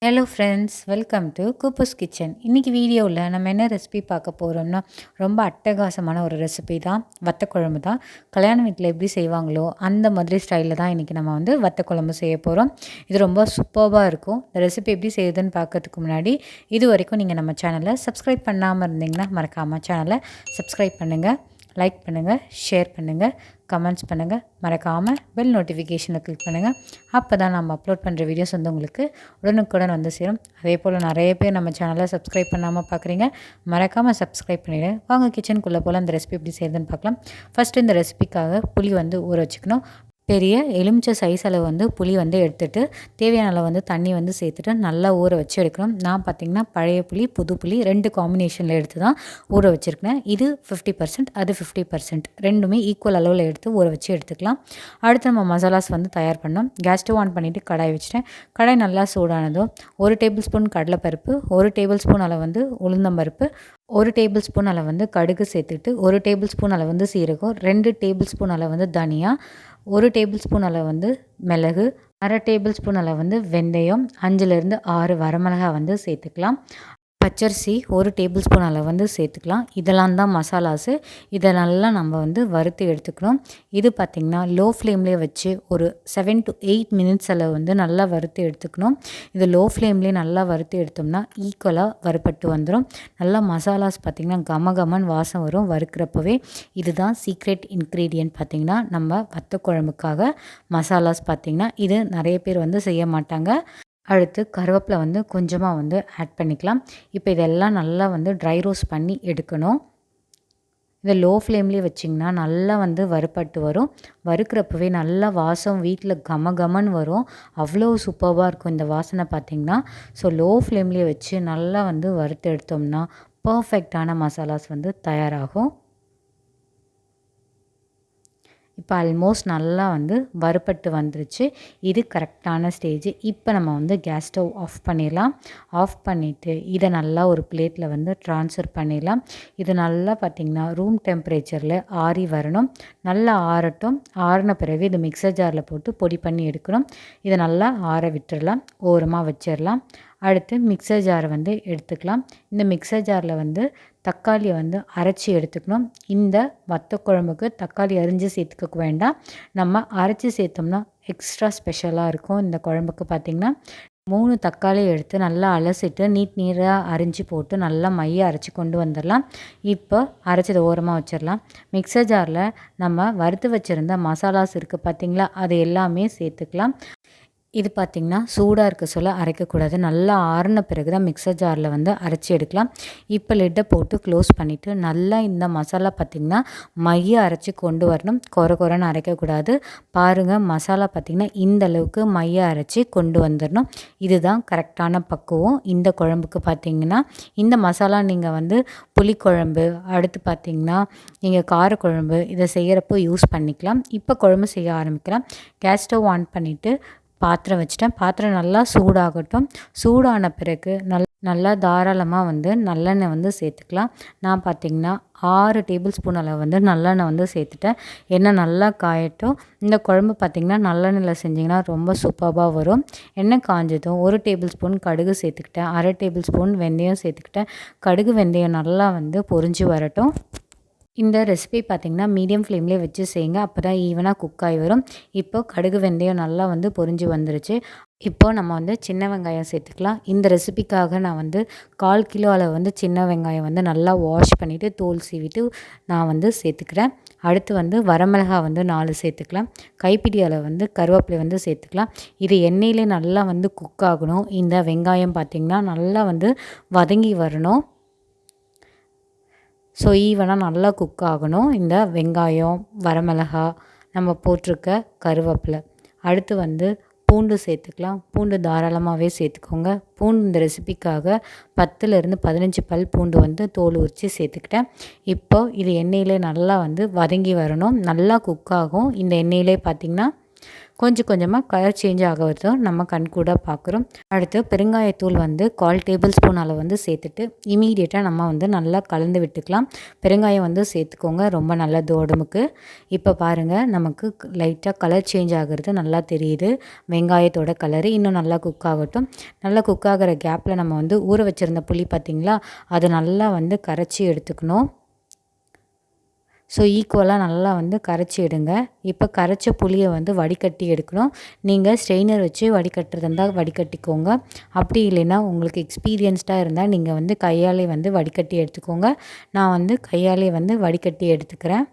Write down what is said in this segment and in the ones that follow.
Hello friends, welcome to கூப்பஸ் kitchen. இன்றைக்கி வீடியோவில் நம்ம என்ன ரெசிபி பார்க்க போகிறோம்னா, ரொம்ப அட்டகாசமான ஒரு ரெசிபி தான். வத்தக்குழம்பு தான். கல்யாண வீட்டில் எப்படி செய்வாங்களோ அந்த மாதிரி ஸ்டைலில் தான் இன்றைக்கி நம்ம வத்தக்குழம்பு செய்ய போகிறோம். இது ரொம்ப சூப்பராக இருக்கும். இந்த ரெசிபி எப்படி செய்யுதுன்னு பார்க்கறதுக்கு முன்னாடி இது வரைக்கும் நீங்கள் நம்ம சேனலை சப்ஸ்கிரைப் பண்ணாமல் இருந்தீங்கன்னா மறக்காமல் சேனலை சப்ஸ்கிரைப் பண்ணுங்கள், லைக் பண்ணுங்கள், ஷேர் பண்ணுங்கள், கமெண்ட்ஸ் பண்ணுங்கள். மறக்காமல் பெல் நோட்டிஃபிகேஷனை கிளிக் பண்ணுங்கள். அப்போ தான் நம்ம அப்லோட் பண்ணுற வீடியோஸ் உங்களுக்கு உடனுக்குடன் சேரும். அதே போல் நிறைய பேர் நம்ம சேனலை சப்ஸ்கிரைப் பண்ணாமல் பார்க்குறீங்க. மறக்காமல் சப்ஸ்கிரைப் பண்ணிவிடுங்க. வாங்க கிச்சனுக்குள்ளே போல் அந்த ரெசிபி எப்படி செய்யுதுன்னு பார்க்கலாம். ஃபஸ்ட்டு இந்த ரெசிபிக்காக புளி ஊற வச்சுக்கணும். பெரிய எலுமிச்சை சைஸ் அளவு புளி எடுத்துகிட்டு தேவையான அளவு தண்ணி சேர்த்துட்டு நல்லா ஊற வச்சு எடுக்கணும். நான் பார்த்திங்கன்னா பழைய புளி புது புளி 2 காம்பினேஷனில் எடுத்து தான் ஊற வச்சுருக்கேன். இது 50%, அது 50%, ரெண்டுமே ஈக்குவல் அளவில் எடுத்து ஊற வச்சு எடுத்துக்கலாம். அடுத்து நம்ம மசாலாஸ் தயார் பண்ணோம். கேஸ் ஸ்டவ் ஆன் பண்ணிவிட்டு கடாய் வச்சுட்டேன். கடாய் நல்லா சூடானதும் 1 டேபிள் ஸ்பூன் கடலைப்பருப்பு, 1 டேபிள் ஸ்பூன் அளவு உளுந்தம்பருப்பு, 1 டேபிள் ஸ்பூன் அளவு கடுகு சேர்த்துட்டு 1 டேபிள் ஸ்பூன் அளவு சீரகம், 2 டேபிள் ஸ்பூன் அளவு தனியா, 1 டேபிள் ஸ்பூன் அளவு மிளகு, 1/2 டேபிள் ஸ்பூன் அளவு வெந்தயம், 5லேருந்து 6 வரமிளகாய் சேர்த்துக்கலாம். பச்சரிசி 1 டேபிள் ஸ்பூன் அளவு சேர்த்துக்கலாம். இதெல்லாம் தான் மசாலாஸு. இதை நல்லா நம்ம வறுத்து எடுத்துக்கணும். இது பார்த்திங்கன்னா லோ ஃப்ளேம்லேயே வச்சு ஒரு 7 to 8 மினிட்ஸ் அளவு நல்லா வறுத்து எடுத்துக்கணும். இது லோ ஃப்ளேம்லேயே நல்லா வறுத்து எடுத்தோம்னா ஈக்குவலாக வறுப்பட்டு வந்துடும். நல்லா மசாலாஸ் பார்த்திங்கன்னா கமகமன் வாசம் வரும் வறுக்கிறப்பவே. இதுதான் சீக்ரெட் இன்க்ரீடியன்ட். பார்த்திங்கன்னா நம்ம வத்தக்குழம்புக்காக மசாலாஸ் பார்த்திங்கன்னா இது நிறைய பேர் செய்ய மாட்டாங்க. அடுத்து கருவேப்பிலை கொஞ்சமாக ஆட் பண்ணிக்கலாம். இப்போ இதெல்லாம் நல்லா ட்ரை ரோஸ்ட் பண்ணி எடுக்கணும். இதை லோ ஃப்ளேம்லேயே வச்சிங்கன்னா நல்லா வறுப்பட்டு வரும். வறுக்கிறப்பவே நல்லா வாசம் வீட்டில் கமகமன்னு வரும். அவ்வளோ சூப்பராக இருக்கும் இந்த வாசனை பார்த்திங்கன்னா. ஸோ லோ ஃப்ளேம்லேயே வச்சு நல்லா வறுத்து எடுத்தோம்னா பர்ஃபெக்டான மசாலாஸ் தயாராகும். இப்போ ஆல்மோஸ்ட் நல்லா வறுப்பட்டு வந்துருச்சு. இது கரெக்டான ஸ்டேஜ். இப்போ நம்ம கேஸ் ஸ்டவ் ஆஃப் பண்ணிடலாம். ஆஃப் பண்ணிவிட்டு இதை நல்லா ஒரு பிளேட்டில் ட்ரான்ஸ்ஃபர் பண்ணிடலாம். இது நல்லா பார்த்திங்கன்னா ரூம் டெம்பரேச்சரில் ஆறி வரணும். நல்லா ஆறட்டும். ஆறின பிறகு இது மிக்சர் ஜாரில் போட்டு பொடி பண்ணி எடுக்கணும். இதை நல்லா ஆற விட்டுடலாம். ஓரமாக வச்சிடலாம். அடுத்து மிக்சர் ஜாரை எடுத்துக்கலாம். இந்த மிக்சர் ஜாரில் தக்காளியை அரைச்சி எடுத்துக்கணும். இந்த வத்தக்குழம்புக்கு தக்காளி அரிஞ்சு சேர்த்துக்க வேண்டாம். நம்ம அரைச்சி சேர்த்தோம்னா எக்ஸ்ட்ரா ஸ்பெஷலாக இருக்கும். இந்த குழம்புக்கு பார்த்திங்கன்னா 3 தக்காளி எடுத்து நல்லா அலசிட்டு நீராக அரிஞ்சு போட்டு நல்லா மைய அரைச்சி கொண்டு வந்துடலாம். இப்போ அரைச்சதை ஓரமாக வச்சிடலாம். மிக்சர் ஜாரில் நம்ம வறுத்து வச்சுருந்த மசாலாஸ் இருக்குது பார்த்திங்களா, அது எல்லாமே சேர்த்துக்கலாம். இது பார்த்திங்கன்னா சூடாக இருக்க சொல்ல அரைக்கக்கூடாது. நல்லா ஆறின பிறகு தான் மிக்சர் ஜாரில் அரைச்சி எடுக்கலாம். இப்போ லிட்டை போட்டு க்ளோஸ் பண்ணிவிட்டு நல்லா இந்த மசாலா பார்த்திங்கன்னா மைய அரைச்சி கொண்டு வரணும். கொரன்னு அரைக்கக்கூடாது. பாருங்கள், மசாலா பார்த்திங்கன்னா இந்த அளவுக்கு மைய அரைச்சி கொண்டு வந்துடணும். இதுதான் கரெக்டான பக்குவம் இந்த குழம்புக்கு. பார்த்திங்கன்னா இந்த மசாலா நீங்கள் புளிக்குழம்பு, அடுத்து பார்த்திங்கன்னா நீங்கள் காரக்குழம்பு இதை செய்கிறப்போ யூஸ் பண்ணிக்கலாம். இப்போ குழம்பு செய்ய ஆரம்பிக்கலாம். கேஸ் ஸ்டவ் ஆன் பண்ணிவிட்டு பாத்திரம் வச்சுட்டேன். பாத்திரம் நல்லா சூடாகட்டும். சூடான பிறகு நல்லா தாராளமாக நல்லெண்ணெய் சேர்த்துக்கலாம். நான் பார்த்திங்கன்னா 6 டேபிள் ஸ்பூன் அளவு நல்லெண்ணெய் சேர்த்துட்டேன். எண்ணெய் நல்லா காயட்டும். இந்த குழம்பு பார்த்திங்கன்னா நல்லெண்ணெயில் செஞ்சிங்கன்னா ரொம்ப சூப்பராக வரும். எண்ணெய் காஞ்சதும் 1 டேபிள் ஸ்பூன் கடுகு சேர்த்துக்கிட்டேன். 1/2 டேபிள் ஸ்பூன் வெந்தயம் சேர்த்துக்கிட்டேன். கடுகு வெந்தயம் நல்லா பொரிஞ்சு வரட்டும். இந்த ரெசிபி பார்த்திங்கன்னா மீடியம் ஃப்ளேம்லேயே வச்சு செய்யுங்க. அப்போ தான் ஈவனாக குக் ஆகி வரும். இப்போ கடுகு வெந்தயம் நல்லா பொரிஞ்சு வந்துருச்சு. இப்போ நம்ம சின்ன வெங்காயம் சேர்த்துக்கலாம். இந்த ரெசிபிக்காக நான் 1/4 கிலோ அளவு சின்ன வெங்காயம் நல்லா வாஷ் பண்ணிவிட்டு தோல் சீவிட்டு நான் சேர்த்துக்கிறேன். அடுத்து வரமிளகாய் 4 சேர்த்துக்கலாம். கைப்பிடி அளவு கருவேப்பிலை சேர்த்துக்கலாம். இது எண்ணெயிலே நல்லா குக் ஆகணும். இந்த வெங்காயம் பார்த்திங்கன்னா நல்லா வதங்கி வரணும். ஸோ ஈவனாக நல்லா குக் ஆகணும். இந்த வெங்காயம், வரமிளகாய், நம்ம போட்டிருக்க கருவேப்பிலை. அடுத்து பூண்டு சேர்த்துக்கலாம். பூண்டு தாராளமாகவே சேர்த்துக்கோங்க. பூண்டு இந்த ரெசிபிக்காக 10லேருந்து 15 பல் பூண்டு தோல் உரித்து சேர்த்துக்கிட்டேன். இப்போ இது எண்ணெயிலே நல்லா வதங்கி வரணும். நல்லா குக் ஆகும். இந்த எண்ணெயிலே பார்த்திங்கன்னா கொஞ்சம் கொஞ்சமாக கலர் சேஞ்ச் ஆகிறதும் நம்ம கண்கூட பார்க்குறோம். அடுத்து பெருங்காயத்தூள் வந்து 1/4 டேபிள் ஸ்பூன் அளவு வந்து சேர்த்துட்டு இமீடியட்டாக நம்ம வந்து நல்லா கலந்து விட்டுக்கலாம். பெருங்காயம் வந்து சேர்த்துக்கோங்க, ரொம்ப நல்லது உடம்புக்கு. இப்போ பாருங்கள், நமக்கு லைட்டாக கலர் சேஞ்ச் ஆகிறது நல்லா தெரியுது. வெங்காயத்தோட கலரு இன்னும் நல்லா குக் ஆகட்டும். நல்லா குக் ஆகிற கேப்பில் நம்ம வந்து ஊற வச்சுருந்த புளி பார்த்திங்களா, அது நல்லா வந்து கரைச்சி எடுத்துக்கணும். ஸோ ஈக்குவலாக நல்லா வந்து கரைச்சி எடுங்க. இப்போ கரைச்ச புளியை வந்து வடிகட்டி எடுக்கணும். நீங்கள் ஸ்ட்ரெயினர் வச்சு வடிகட்டுறதா இருந்தால் வடிகட்டிக்கோங்க. அப்படி இல்லைன்னா உங்களுக்கு எக்ஸ்பீரியன்ஸ்டாக இருந்தால் நீங்கள் வந்து கையாலே வந்து வடிகட்டி எடுத்துக்கோங்க. நான் வந்து கையாலே வந்து வடிகட்டி எடுத்துக்கிறேன்.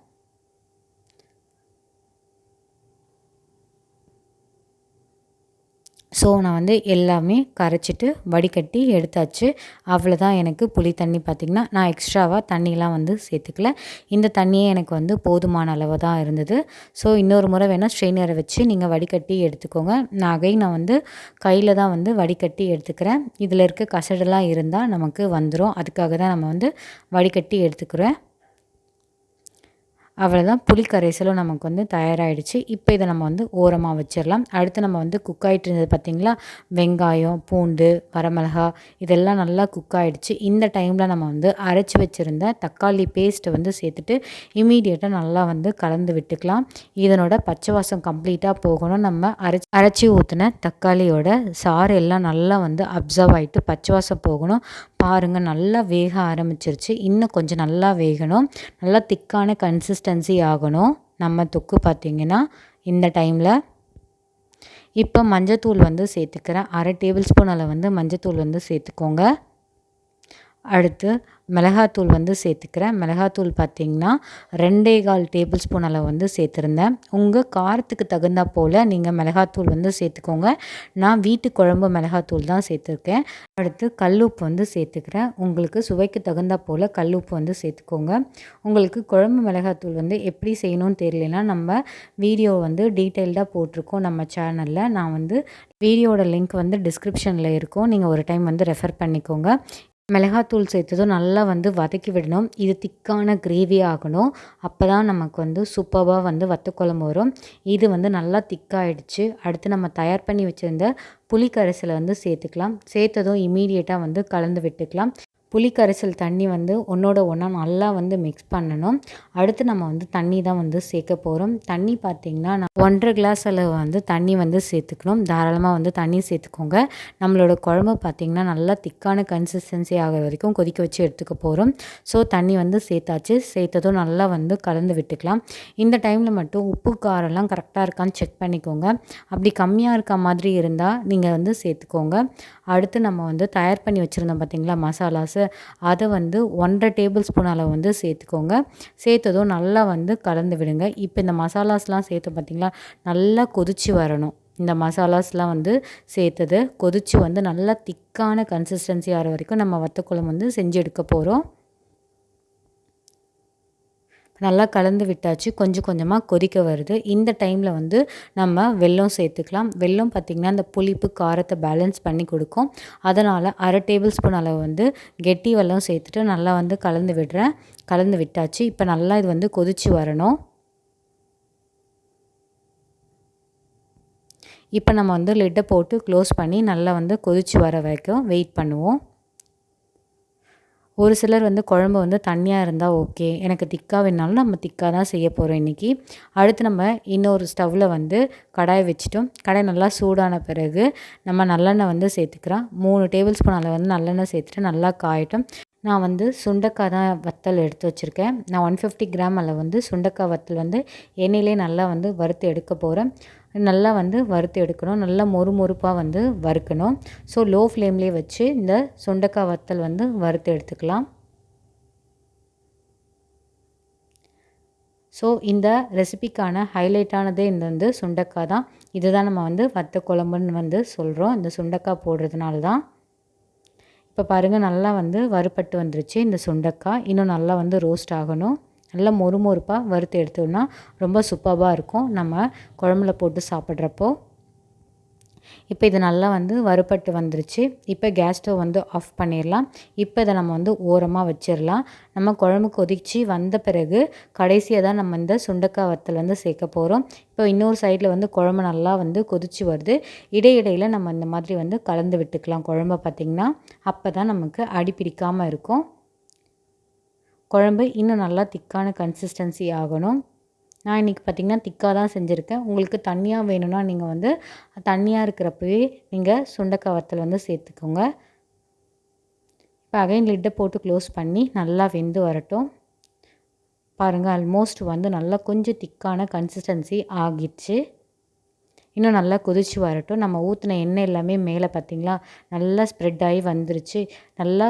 ஸோ நான் வந்து எல்லாமே கரைச்சிட்டு வடிகட்டி எடுத்தாச்சு. அவ்வளோதான். எனக்கு புளி தண்ணி பார்த்திங்கன்னா, நான் எக்ஸ்ட்ராவாக தண்ணிலாம் வந்து சேர்த்துக்கல. இந்த தண்ணியே எனக்கு வந்து போதுமான அளவு தான் இருந்தது. ஸோ இன்னொரு முறை வேணால் ஸ்ட்ரெயினரை வச்சு நீங்கள் வடிகட்டி எடுத்துக்கோங்க. நான் வந்து கையில் தான் வந்து வடிகட்டி எடுத்துக்கிறேன். இதில் இருக்க கசடெல்லாம் இருந்தால் நமக்கு வந்துடும். அதுக்காக தான் நம்ம வந்து வடிகட்டி எடுத்துக்கிறேன். அவ்வளோதான், புளி கரைசலும் நமக்கு வந்து தயாராகிடுச்சு. இப்போ இதை நம்ம வந்து ஓரமாக வச்சிடலாம். அடுத்து நம்ம வந்து குக் ஆகிட்டு இருந்தது பார்த்திங்களா, வெங்காயம், பூண்டு, வரமிளகா இதெல்லாம் நல்லா குக் ஆகிடுச்சு. இந்த டைமில் நம்ம வந்து அரைச்சி வச்சுருந்த தக்காளி பேஸ்ட்டை வந்து சேர்த்துட்டு இமீடியட்டாக நல்லா வந்து கலந்து விட்டுக்கலாம். இதனோட பச்சை வாசம் கம்ப்ளீட்டாக போகணும். நம்ம அரைச்சி ஊற்றின தக்காளியோட சாறு எல்லாம் நல்லா வந்து அப்சர்வ் ஆகிட்டு பச்சை வாசம் போகணும். பாருங்கள், நல்லா வேக ஆரம்பிச்சிருச்சு. இன்னும் கொஞ்சம் நல்லா வேகணும். நல்லா திக்கான கன்சிஸ்டன்சி ஆகணும் நம்ம தொக்கு பார்த்திங்கன்னா இந்த டைமில். இப்போ மஞ்சத்தூள் வந்து சேர்த்துக்கிறேன். 1/2 டேபிள் ஸ்பூன் அளவு வந்து மஞ்சத்தூள் வந்து சேர்த்துக்கோங்க. அடுத்து மிளகாத்தூள் வந்து சேர்த்துக்கிறேன். மிளகாத்தூள் பார்த்திங்கன்னா 2.25 டேபிள் ஸ்பூன் அளவு வந்து சேர்த்துருந்தேன். உங்கள் காரத்துக்கு தகுந்தா போல் நீங்கள் மிளகாத்தூள் வந்து சேர்த்துக்கோங்க. நான் வீட்டு குழம்பு மிளகாத்தூள் தான் சேர்த்துருக்கேன். அடுத்து கல்லுப்பு வந்து சேர்த்துக்கிறேன். உங்களுக்கு சுவைக்கு தகுந்தா போல் கல்லுப்பு வந்து சேர்த்துக்கோங்க. உங்களுக்கு குழம்பு மிளகாத்தூள் வந்து எப்படி செய்யணும்னு தெரியலனா நம்ம வீடியோ வந்து டீட்டெயில்டாக போட்டிருக்கோம் நம்ம சேனலில். நான் வந்து வீடியோட லிங்க் வந்து டிஸ்கிரிப்ஷனில் இருக்கும். நீங்கள் ஒரு டைம் வந்து ரெஃபர் பண்ணிக்கோங்க. மிளகாத்தூள் சேர்த்ததும் நல்லா வந்து வதக்கி விடணும். இது திக்கான கிரேவி ஆகணும். அப்போ தான் நமக்கு வந்து சூப்பராக வந்து வத்தக்குழம்பு வரும். இது வந்து நல்லா திக்காயிடுச்சு. அடுத்து நம்ம தயார் பண்ணி வச்சுருந்த புளி கரைசலை வந்து சேர்த்துக்கலாம். சேர்த்ததும் இமீடியட்டாக வந்து கலந்து விட்டுக்கலாம். புளி கரைசல் தண்ணி வந்து ஒன்றோட ஒன்றா நல்லா வந்து மிக்ஸ் பண்ணணும். அடுத்து நம்ம வந்து தண்ணி தான் வந்து சேர்க்க போகிறோம். தண்ணி பார்த்திங்கன்னா நான் 1.5 கிளாஸ் அளவு வந்து தண்ணி வந்து சேர்த்துக்கணும். தாராளமாக வந்து தண்ணி சேர்த்துக்கோங்க. நம்மளோட குழம்பு பார்த்திங்கன்னா நல்லா திக்கான கன்சிஸ்டன்சி ஆகிற வரைக்கும் கொதிக்க வச்சு எடுத்துக்க போகிறோம். ஸோ தண்ணி வந்து சேர்த்தாச்சு. சேர்த்ததும் நல்லா வந்து கலந்து விட்டுக்கலாம். இந்த டைமில் மட்டும் உப்பு காரெல்லாம் கரெக்டாக இருக்கான்னு செக் பண்ணிக்கோங்க. அப்படி கம்மியாக இருக்க மாதிரி இருந்தால் நீங்கள் வந்து சேர்த்துக்கோங்க. அடுத்து நம்ம வந்து தயார் பண்ணி வச்சுருந்தோம் பார்த்திங்களா மசாலாஸு, அதை வந்து 1.5 டேபிள் ஸ்பூன் அளவு வந்து சேர்த்துக்கோங்க. சேர்த்ததும் நல்லா வந்து கலந்து விடுங்க. இப்போ இந்த மசாலாஸ்லாம் சேர்த்து பார்த்திங்களா நல்லா கொதித்து வரணும். இந்த மசாலாஸ்லாம் வந்து சேர்த்தது கொதித்து வந்து நல்லா திக்கான கன்சிஸ்டன்சி ஆகிற வரைக்கும் நம்ம வத்தக்குழம்பு வந்து செஞ்சு எடுக்க போகிறோம். நல்லா கலந்து விட்டாச்சு. கொஞ்சம் கொஞ்சமாக கொதிக்க வருது. இந்த டைமில் வந்து நம்ம வெல்லம் சேர்த்துக்கலாம். வெல்லம் பார்த்திங்கன்னா அந்த புளிப்பு காரத்தை பேலன்ஸ் பண்ணி கொடுக்கும். அதனால் 1/2 டேபிள் ஸ்பூன் அளவு வந்து கெட்டி வெல்லம் சேர்த்துட்டு நல்லா வந்து கலந்து விடுறேன். கலந்து விட்டாச்சு. இப்போ நல்லா இது வந்து கொதித்து வரணும். இப்போ நம்ம வந்து லிட்டை போட்டு க்ளோஸ் பண்ணி நல்லா வந்து கொதித்து வர வரைக்கும் வெயிட் பண்ணுவோம். ஒரு சிலர் வந்து குழம்பு வந்து தண்ணியாக இருந்தால் ஓகே, எனக்கு திக்காக வேணாலும் நம்ம திக்காக தான் செய்ய போகிறோம் இன்றைக்கி. அடுத்து நம்ம இன்னொரு ஸ்டவ்வில் வந்து கடாய் வச்சுட்டோம். கடாய் நல்லா சூடான பிறகு நம்ம நல்லெண்ணெய் வந்து சேர்த்துக்கிறோம். 3 டேபிள் ஸ்பூன் அளவு வந்து நல்லெண்ணெய் சேர்த்துட்டு நல்லா காயட்டும். நான் வந்து சுண்டைக்காய் தான் வத்தல் எடுத்து வச்சுருக்கேன். நான் 150 கிராம் அளவு வந்து சுண்டைக்காய் வத்தல் வந்து எண்ணெயிலே நல்லா வந்து வறுத்து எடுக்க போகிறேன். நல்லா வந்து வறுத்து எடுக்கணும். நல்லா மொறுமொறுப்பாக வந்து வறுக்கணும். ஸோ லோ ஃப்ளேம்லேயே வச்சு இந்த சுண்டைக்காய் வத்தல் வந்து வறுத்து எடுத்துக்கலாம். ஸோ இந்த ரெசிபிக்கான ஹைலைட்டானதே இந்த வந்து சுண்டைக்காய் தான். இதுதான் நம்ம வந்து வத்த குழம்புன்னு வந்து சொல்கிறோம், இந்த சுண்டைக்காய் போடுறதுனால தான். இப்போ பாருங்கள், நல்லா வந்து வறுபட்டு வந்துருச்சு இந்த சுண்டைக்காய். இன்னும் நல்லா வந்து ரோஸ்ட் ஆகணும். நல்லா மொறுமொறுப்பாக வறுத்து எடுத்தோம்னா ரொம்ப சூப்பராக இருக்கும் நம்ம குழம்புல போட்டு சாப்பிட்றப்போ. இப்போ இது நல்லா வந்து வறுபட்டு வந்துருச்சு. இப்போ கேஸ் ஸ்டவ் வந்து ஆஃப் பண்ணிடலாம். இப்போ இதை நம்ம வந்து ஓரமாக வச்சிடலாம். நம்ம குழம்பு கொதிச்சு வந்த பிறகு கடைசியாக தான் நம்ம இந்த சுண்டக்காய் வத்தல் வந்து சேர்க்க போகிறோம். இப்போ இன்னொரு சைடில் வந்து குழம்பு நல்லா வந்து கொதிச்சு வருது. இடையிடையில் நம்ம இந்த மாதிரி வந்து கலந்து விட்டுக்கலாம் குழம்பை பார்த்திங்கன்னா. அப்போ தான் நமக்கு அடி பிடிக்காமல் இருக்கும். குழம்பு இன்னும் நல்லா திக்கான கன்சிஸ்டன்சி ஆகணும். நான் இன்றைக்கி பார்த்திங்கன்னா திக்காக தான் செஞ்சுருக்கேன். உங்களுக்கு தண்ணியாக வேணும்னா நீங்கள் வந்து தண்ணியாக இருக்கிறப்பவே நீங்கள் சுண்டக்காய் வத்தல் வந்து சேர்த்துக்கோங்க. இப்போ அகைன் லிட்டை போட்டு க்ளோஸ் பண்ணி நல்லா வெந்து வரட்டும். பாருங்கள், ஆல்மோஸ்ட் வந்து நல்லா கொஞ்சம் திக்கான கன்சிஸ்டன்சி ஆகிடுச்சு. இன்னும் நல்லா கொதிச்சு வரட்டும். நம்ம ஊற்றின எண்ணெய் எல்லாமே மேலே பார்த்திங்களா நல்லா ஸ்ப்ரெட் ஆகி வந்துருச்சு. நல்லா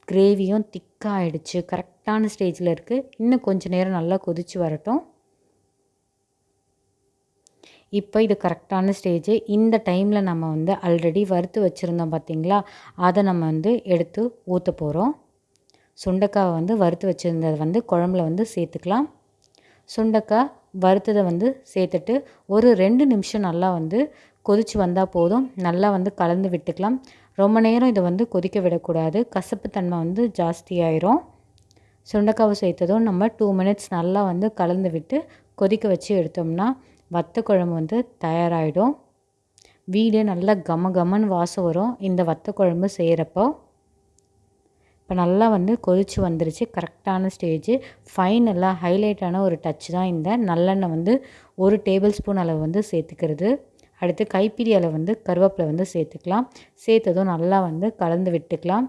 கிரேவியும் திக்காக ஆகிடுச்சு. கரெக்டான ஸ்டேஜில் இருக்குது. இன்னும் கொஞ்சம் நேரம் நல்லா கொதிச்சு வரட்டும். இப்போ இது கரெக்டான ஸ்டேஜு. இந்த டைமில் நம்ம வந்து ஆல்ரெடி வறுத்து வச்சுருந்தோம் பார்த்திங்களா, அதை நம்ம வந்து எடுத்து ஊற்ற போகிறோம். சுண்டைக்காவை வந்து வறுத்து வச்சுருந்ததை வந்து குழம்புல வந்து சேர்த்துக்கலாம். சுண்டைக்காய் வறுத்ததை வந்து சேர்த்துட்டு ஒரு 2 நிமிஷம் நல்லா வந்து கொதித்து வந்தால் போதும். நல்லா வந்து கலந்து விட்டுக்கலாம். ரொம்ப நேரம் இதை வந்து கொதிக்க விடக்கூடாது. கசப்புத்தன்மை வந்து ஜாஸ்தியாயிரும். சுண்டைக்காவை சேர்த்ததும் நம்ம 2 மினிட்ஸ் நல்லா வந்து கலந்து விட்டு கொதிக்க வச்சு எடுத்தோம்னா வத்த குழம்பு வந்து தயாராகிடும். வீடு நல்லா கம கமன்னு வாசம் வரும் இந்த வத்த குழம்பு செய்கிறப்போ. இப்போ நல்லா வந்து கொதிச்சு வந்துருச்சு. கரெக்டான ஸ்டேஜு. ஃபைனலாக ஹைலைட்டான ஒரு டச் தான் இந்த நல்லெண்ணெய் வந்து 1 டேபிள் ஸ்பூன் அளவு வந்து சேர்த்துக்கிறது. அடுத்து கைப்பிடி அளவு வந்து கருவேப்பிலை வந்து சேர்த்துக்கலாம். சேர்த்ததும் நல்லா வந்து கலந்து விட்டுக்கலாம்.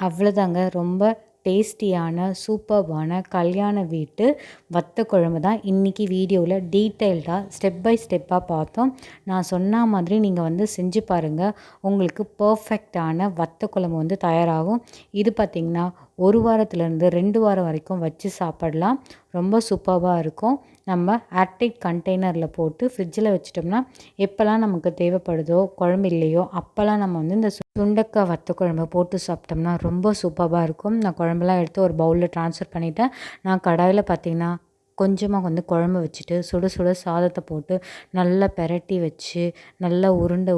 அவ்வளோதாங்க. ரொம்ப டேஸ்டியான சூப்பர்பான கல்யாண வீட்டு வத்த குழம்பு தான் இன்றைக்கி வீடியோவில் டீட்டெயில்டாக ஸ்டெப் பை ஸ்டெப்பாக பார்த்தோம். நான் சொன்ன மாதிரி நீங்கள் வந்து செஞ்சு பாருங்கள். உங்களுக்கு பர்ஃபெக்டான வத்த குழம்பு வந்து தயாராகும். இது பார்த்திங்கன்னா 1 வாரத்துலேருந்து 2 வாரம் வரைக்கும் வச்சு சாப்பிடலாம். ரொம்ப சூப்பராக இருக்கும். நம்ம ஏர்டைட் கண்டெய்னரில் போட்டு ஃப்ரிட்ஜில் வச்சிட்டோம்னா எப்போல்லாம் நமக்கு தேவைப்படுதோ குழம்பு இல்லையோ அப்போல்லாம் நம்ம வந்து இந்த சுண்டக்காய் வத்த குழம்பு போட்டு சாப்பிட்டோம்னா ரொம்ப சூப்பராக இருக்கும். நான் குழம்பெல்லாம் எடுத்து ஒரு பவுலில் ட்ரான்ஸ்ஃபர் பண்ணிவிட்டேன். நான் கடாயில் பார்த்திங்கன்னா கொஞ்சமாக வந்து குழம்பு வச்சுட்டு சுட சுட சாதத்தை போட்டு நல்லா பெரட்டி வச்சு நல்லா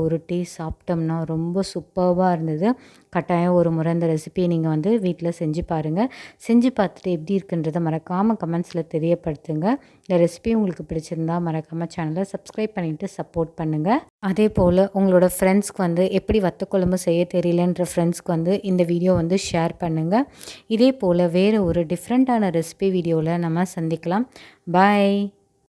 உருட்டி சாப்பிட்டோம்னா ரொம்ப சூப்பராக இருந்தது. கட்டாயம் ஒரு முறை இந்த ரெசிபியை நீங்கள் வந்து வீட்டில் செஞ்சு பாருங்கள். செஞ்சு பார்த்துட்டு எப்படி இருக்குன்றதை மறக்காமல் கமெண்ட்ஸில் தெரியப்படுத்துங்க. இந்த ரெசிபி உங்களுக்கு பிடிச்சிருந்தா மறக்காமல் சேனலை சப்ஸ்கிரைப் பண்ணிவிட்டு சப்போர்ட் பண்ணுங்கள். அதே போல் உங்களோட ஃப்ரெண்ட்ஸ்க்கு வந்து எப்படி வத்த குழம்பு செய்ய தெரியலன்ற ஃப்ரெண்ட்ஸ்க்கு வந்து இந்த வீடியோ வந்து ஷேர் பண்ணுங்கள். இதே போல் வேறு ஒரு டிஃப்ரெண்ட்டான ரெசிபி வீடியோவில் நம்ம சந்திக்கலாம். பாய்.